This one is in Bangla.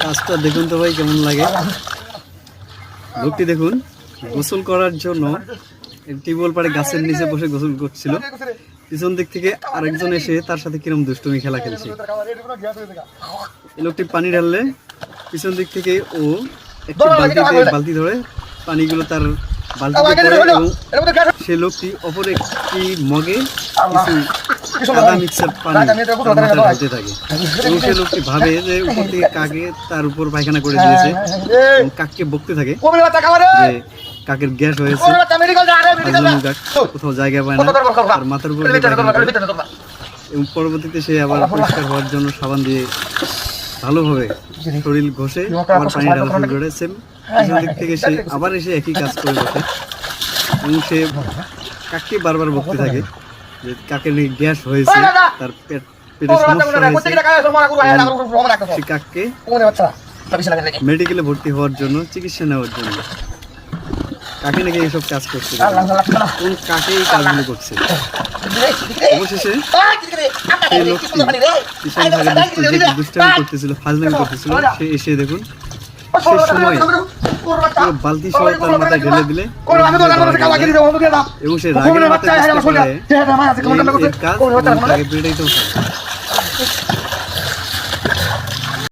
কাজটা দেখুন তো ভাই কেমন লাগে। লোকটি দেখুন গোসল করার জন্য টিউবওয়েল পাড়ে গাছের নিচে বসে গোসল করছিল। পিছন দিক থেকে আরেকজন এসে তার সাথে কিরম দুষ্টুমি খেলা খেলছে। এই লোকটি পানি ঢাললে পিছন দিক থেকে ও একটি বালতি ধরে পানিগুলো তার বালতিতে পড়ে এবং সে লোকটি অপর একটি মগে কিছু সাদা মিক্সার পানি ঢালতে থাকে এবং সে লোকটি ভাবে যে উপর থেকে কাকে তার উপর পায়খানা করে দিয়েছে এবং কাককে বকতে থাকে যে কাকের গ্যাস হয়েছে, কোথাও জায়গা পায় না, তার মাথার উপর এবং পরবর্তীতে সে আবার পরিষ্কার হওয়ার জন্য সাবান দিয়ে ভালোভাবে শরীর ঘষে আবার পানি ঢালা শুরু করে। সেম পিছন দিক থেকে সে আবার এসে একই কাজ করে বসে এবং সে কাককে বারবার বকতে থাকে যে কাকের গ্যাস হয়েছে, তার পেটের সমস্যা হয়েছে। সে কাককে মেডিকেলে ভর্তি হওয়ার জন্য, চিকিৎসা নেওয়ার জন্য কাকে নাকি এইসব কাজ করছে। কোন কাকে এই কাজগুলো করছে? অবশেষে সেই লোকটি পিছন ভাগে যে দুষ্টামি করতেছিল, ফাজলামি করতেছিল, সে এসে দেখুন সে সময় বালতি সহ তার মাথায় ঢেলে দিলে এবং সে রাগের মাথায় কাজ পেটাইতেও